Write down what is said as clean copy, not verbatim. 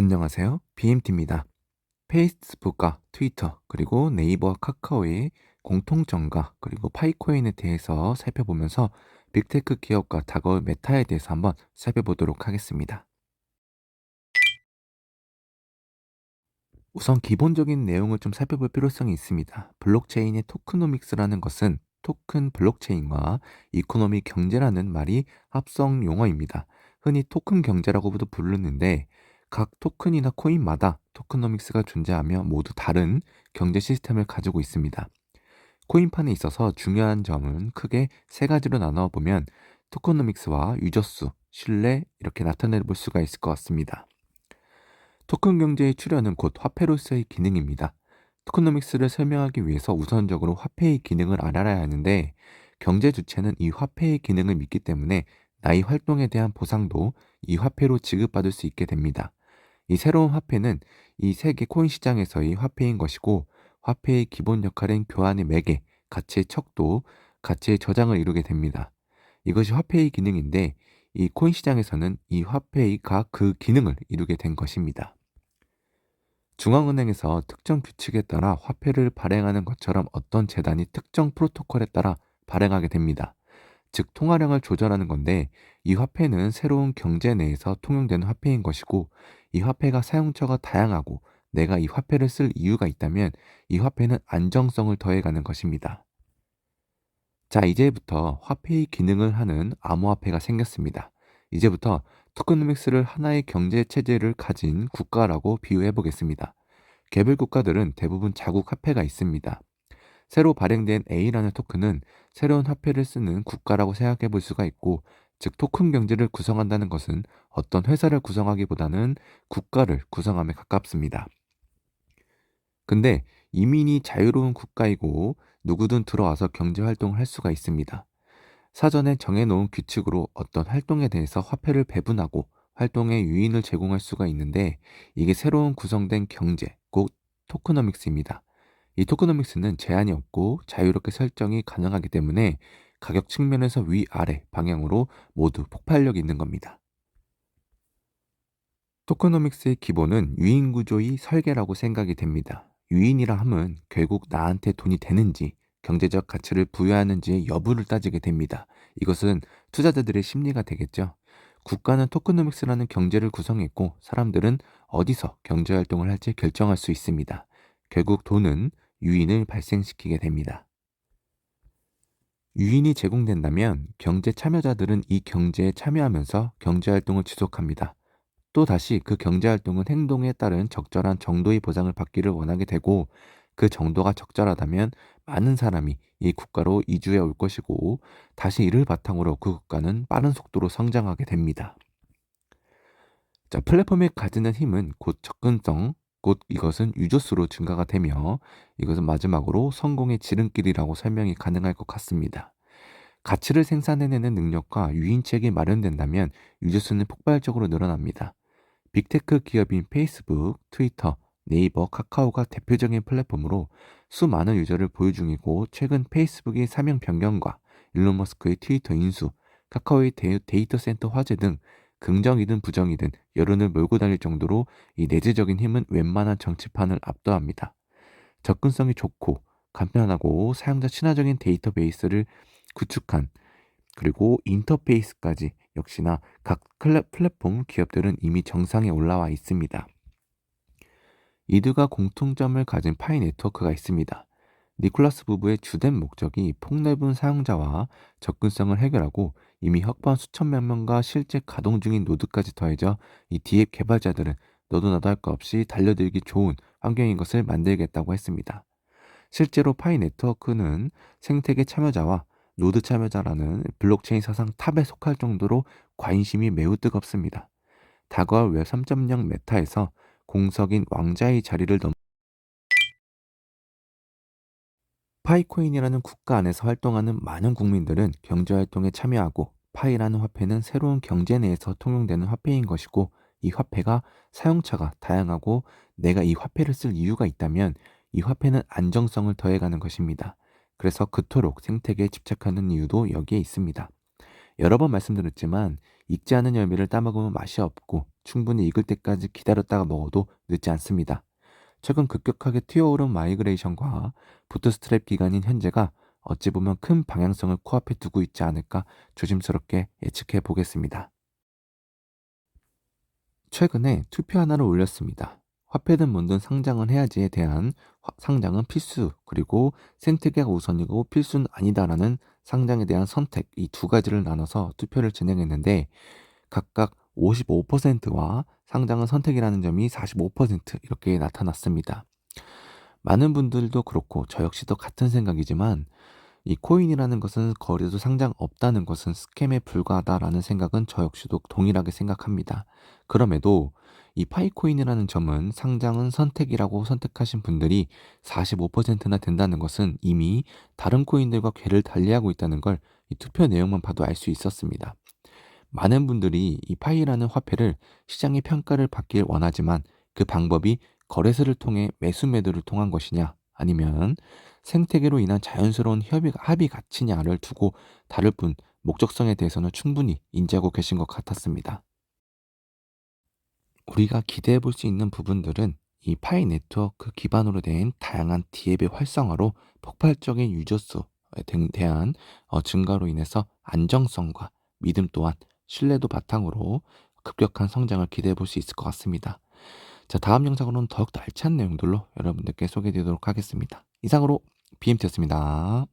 안녕하세요. BMT입니다. 페이스북과 트위터, 그리고 네이버와 카카오의 공통점과 그리고 파이코인에 대해서 살펴보면서 빅테크 기업과 다가올 메타에 대해서 한번 살펴보도록 하겠습니다. 우선 기본적인 내용을 좀 살펴볼 필요성이 있습니다. 블록체인의 토크노믹스라는 것은 토큰 블록체인과 이코노미 경제라는 말이 합성 용어입니다. 흔히 토큰 경제라고도 부르는데 각 토큰이나 코인마다 토크노믹스가 존재하며 모두 다른 경제 시스템을 가지고 있습니다. 코인판에 있어서 중요한 점은 크게 세 가지로 나눠 보면 토크노믹스와 유저수, 신뢰 이렇게 나타내 볼 수가 있을 것 같습니다. 토큰 경제의 출현은 곧 화폐로서의 기능입니다. 토크노믹스를 설명하기 위해서 우선적으로 화폐의 기능을 알아야 하는데 경제 주체는 이 화폐의 기능을 믿기 때문에 나의 활동에 대한 보상도 이 화폐로 지급받을 수 있게 됩니다. 이 새로운 화폐는 이 세계 코인 시장에서의 화폐인 것이고 화폐의 기본 역할은 교환의 매개, 가치의 척도, 가치의 저장을 이루게 됩니다. 이것이 화폐의 기능인데 이 코인 시장에서는 이 화폐가 그 기능을 이루게 된 것입니다. 중앙은행에서 특정 규칙에 따라 화폐를 발행하는 것처럼 어떤 재단이 특정 프로토콜에 따라 발행하게 됩니다. 즉, 통화량을 조절하는 건데 이 화폐는 새로운 경제 내에서 통용되는 화폐인 것이고 이 화폐가 사용처가 다양하고 내가 이 화폐를 쓸 이유가 있다면 이 화폐는 안정성을 더해가는 것입니다. 자, 이제부터 화폐의 기능을 하는 암호화폐가 생겼습니다. 이제부터 토크노믹스를 하나의 경제 체제를 가진 국가라고 비유해 보겠습니다. 개별 국가들은 대부분 자국 화폐가 있습니다. 새로 발행된 A라는 토큰은 새로운 화폐를 쓰는 국가라고 생각해 볼 수가 있고, 즉 토큰 경제를 구성한다는 것은 어떤 회사를 구성하기보다는 국가를 구성함에 가깝습니다. 근데 이민이 자유로운 국가이고 누구든 들어와서 경제 활동을 할 수가 있습니다. 사전에 정해놓은 규칙으로 어떤 활동에 대해서 화폐를 배분하고 활동의 유인을 제공할 수가 있는데 이게 새로운 구성된 경제, 곧 토크노믹스입니다. 이 토크노믹스는 제한이 없고 자유롭게 설정이 가능하기 때문에 가격 측면에서 위아래 방향으로 모두 폭발력이 있는 겁니다. 토크노믹스의 기본은 유인 구조의 설계라고 생각이 됩니다. 유인이라 함은 결국 나한테 돈이 되는지 경제적 가치를 부여하는지의 여부를 따지게 됩니다. 이것은 투자자들의 심리가 되겠죠. 국가는 토크노믹스라는 경제를 구성했고 사람들은 어디서 경제 활동을 할지 결정할 수 있습니다. 결국 돈은 유인을 발생시키게 됩니다. 유인이 제공된다면 경제 참여자들은 이 경제에 참여하면서 경제 활동을 지속합니다. 또다시 그 경제활동은 행동에 따른 적절한 정도의 보상을 받기를 원하게 되고 그 정도가 적절하다면 많은 사람이 이 국가로 이주해 올 것이고 다시 이를 바탕으로 그 국가는 빠른 속도로 성장하게 됩니다. 자, 플랫폼이 가지는 힘은 곧 접근성, 곧 이것은 유저수로 증가가 되며 이것은 마지막으로 성공의 지름길이라고 설명이 가능할 것 같습니다. 가치를 생산해내는 능력과 유인책이 마련된다면 유저수는 폭발적으로 늘어납니다. 빅테크 기업인 페이스북, 트위터, 네이버, 카카오가 대표적인 플랫폼으로 수많은 유저를 보유 중이고 최근 페이스북의 사명 변경과 일론 머스크의 트위터 인수, 카카오의 데이터 센터 화재 등 긍정이든 부정이든 여론을 몰고 다닐 정도로 이 내재적인 힘은 웬만한 정치판을 압도합니다. 접근성이 좋고 간편하고 사용자 친화적인 데이터베이스를 구축한 그리고 인터페이스까지 역시나 각 플랫폼 기업들은 이미 정상에 올라와 있습니다. 이들과 공통점을 가진 파이 네트워크가 있습니다. 니콜라스 부부의 주된 목적이 폭넓은 사용자와 접근성을 해결하고 이미 확보한 수천 만 명과 실제 가동 중인 노드까지 더해져 이 디앱 개발자들은 너도 나도 할 것 없이 달려들기 좋은 환경인 것을 만들겠다고 했습니다. 실제로 파이 네트워크는 생태계 참여자와 노드 참여자라는 블록체인 사상 탑에 속할 정도로 관심이 매우 뜨겁습니다. 다가올 웹 3.0 메타에서 공석인 왕자의 자리를 파이코인이라는 국가 안에서 활동하는 많은 국민들은 경제활동에 참여하고 파이라는 화폐는 새로운 경제 내에서 통용되는 화폐인 것이고 이 화폐가 사용처가 다양하고 내가 이 화폐를 쓸 이유가 있다면 이 화폐는 안정성을 더해가는 것입니다. 그래서 그토록 생태계에 집착하는 이유도 여기에 있습니다. 여러 번 말씀드렸지만 익지 않은 열매를 따먹으면 맛이 없고 충분히 익을 때까지 기다렸다가 먹어도 늦지 않습니다. 최근 급격하게 튀어오른 마이그레이션과 부트스트랩 기간인 현재가 어찌 보면 큰 방향성을 코앞에 두고 있지 않을까 조심스럽게 예측해 보겠습니다. 최근에 투표 하나를 올렸습니다. 화폐든 뭔든 상장은 해야지에 대한 상장은 필수, 그리고 생태계가 우선이고 필수는 아니다라는 상장에 대한 선택, 이 두 가지를 나눠서 투표를 진행했는데 각각 55%와 상장은 선택이라는 점이 45% 이렇게 나타났습니다. 많은 분들도 그렇고 저 역시도 같은 생각이지만 이 코인이라는 것은 거래소 상장 없다는 것은 스캠에 불과하다라는 생각은 저 역시도 동일하게 생각합니다. 그럼에도 이 파이코인이라는 점은 상장은 선택이라고 선택하신 분들이 45%나 된다는 것은 이미 다른 코인들과 궤를 달리하고 있다는 걸 이 투표 내용만 봐도 알 수 있었습니다. 많은 분들이 이 파이라는 화폐를 시장의 평가를 받길 원하지만 그 방법이 거래소를 통해 매수 매도를 통한 것이냐 아니면 생태계로 인한 자연스러운 합의 가치냐를 두고 다를 뿐 목적성에 대해서는 충분히 인지하고 계신 것 같았습니다. 우리가 기대해 볼 수 있는 부분들은 이 파이 네트워크 기반으로 된 다양한 D앱의 활성화로 폭발적인 유저 수에 대한 증가로 인해서 안정성과 믿음 또한 신뢰도 바탕으로 급격한 성장을 기대해 볼 수 있을 것 같습니다. 자, 다음 영상으로는 더욱더 알찬 내용들로 여러분들께 소개해 드리도록 하겠습니다. 이상으로 BMT였습니다.